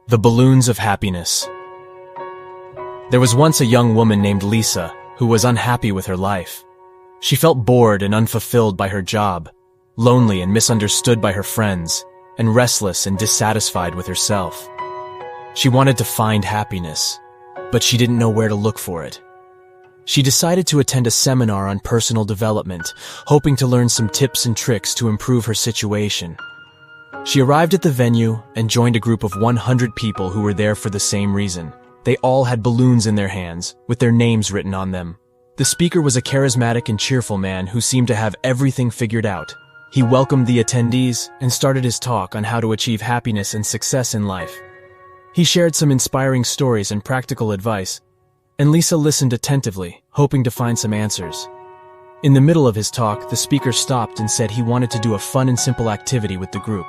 The balloons of happiness. There was once a young woman named Lisa who was unhappy with her life. She felt bored and unfulfilled by her job, lonely and misunderstood by her friends, and restless and dissatisfied with herself. She wanted to find happiness, but she didn't know where to look for it. She decided to attend a seminar on personal development, hoping to learn some tips and tricks to improve her situation. She arrived at the venue and joined a group of 100 people who were there for the same reason. They all had balloons in their hands, with their names written on them. The speaker was a charismatic and cheerful man who seemed to have everything figured out. He welcomed the attendees and started his talk on how to achieve happiness and success in life. He shared some inspiring stories and practical advice, and Lisa listened attentively, hoping to find some answers. In the middle of his talk, the speaker stopped and said he wanted to do a fun and simple activity with the group.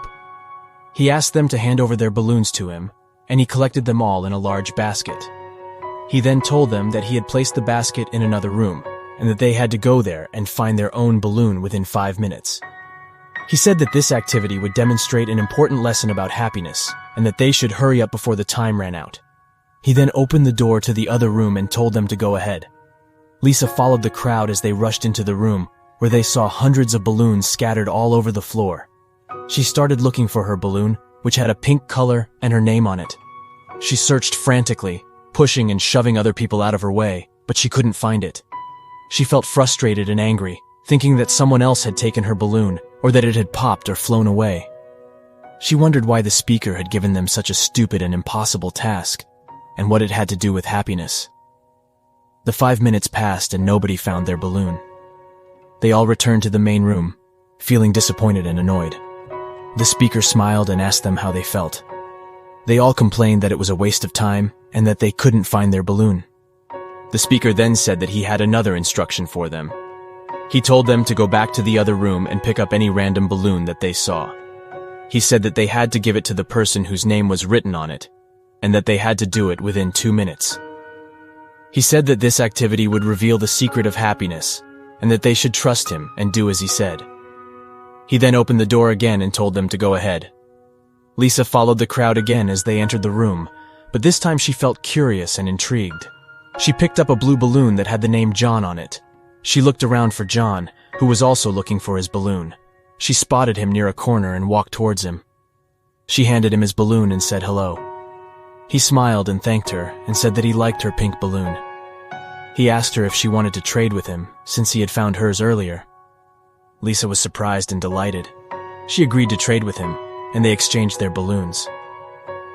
He asked them to hand over their balloons to him, and he collected them all in a large basket. He then told them that he had placed the basket in another room, and that they had to go there and find their own balloon within 5 minutes. He said that this activity would demonstrate an important lesson about happiness, and that they should hurry up before the time ran out. He then opened the door to the other room and told them to go ahead. Lisa followed the crowd as they rushed into the room, where they saw hundreds of balloons scattered all over the floor. She started looking for her balloon, which had a pink color and her name on it. She searched frantically, pushing and shoving other people out of her way, but she couldn't find it. She felt frustrated and angry, thinking that someone else had taken her balloon, or that it had popped or flown away. She wondered why the speaker had given them such a stupid and impossible task, and what it had to do with happiness. The 5 minutes passed and nobody found their balloon. They all returned to the main room, feeling disappointed and annoyed. The speaker smiled and asked them how they felt. They all complained that it was a waste of time and that they couldn't find their balloon. The speaker then said that he had another instruction for them. He told them to go back to the other room and pick up any random balloon that they saw. He said that they had to give it to the person whose name was written on it, and that they had to do it within 2 minutes. He said that this activity would reveal the secret of happiness, and that they should trust him and do as he said. He then opened the door again and told them to go ahead. Lisa followed the crowd again as they entered the room, but this time she felt curious and intrigued. She picked up a blue balloon that had the name John on it. She looked around for John, who was also looking for his balloon. She spotted him near a corner and walked towards him. She handed him his balloon and said hello. He smiled and thanked her and said that he liked her pink balloon. He asked her if she wanted to trade with him, since he had found hers earlier. Lisa was surprised and delighted. She agreed to trade with him, and they exchanged their balloons.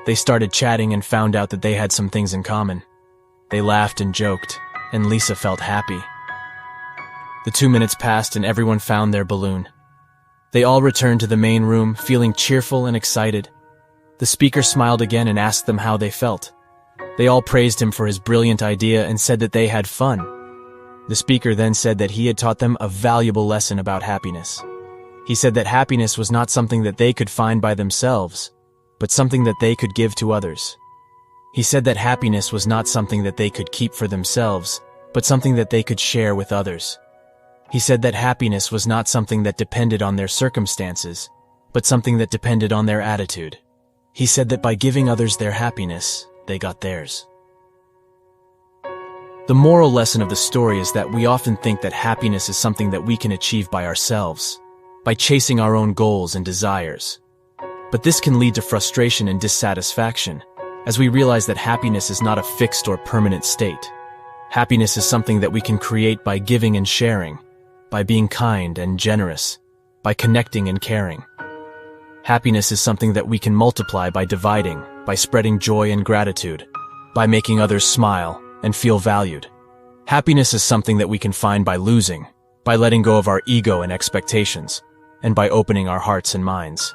They started chatting and found out that they had some things in common. They laughed and joked, and Lisa felt happy. The 2 minutes passed and everyone found their balloon. They all returned to the main room, feeling cheerful and excited. The speaker smiled again and asked them how they felt. They all praised him for his brilliant idea and said that they had fun. The speaker then said that he had taught them a valuable lesson about happiness. He said that happiness was not something that they could find by themselves, but something that they could give to others. He said that happiness was not something that they could keep for themselves, but something that they could share with others. He said that happiness was not something that depended on their circumstances, but something that depended on their attitude. He said that by giving others their happiness, they got theirs. The moral lesson of the story is that we often think that happiness is something that we can achieve by ourselves, by chasing our own goals and desires. But this can lead to frustration and dissatisfaction, as we realize that happiness is not a fixed or permanent state. Happiness is something that we can create by giving and sharing, by being kind and generous, by connecting and caring. Happiness is something that we can multiply by dividing, by spreading joy and gratitude, by making others smile and feel valued. Happiness is something that we can find by losing, by letting go of our ego and expectations, and by opening our hearts and minds.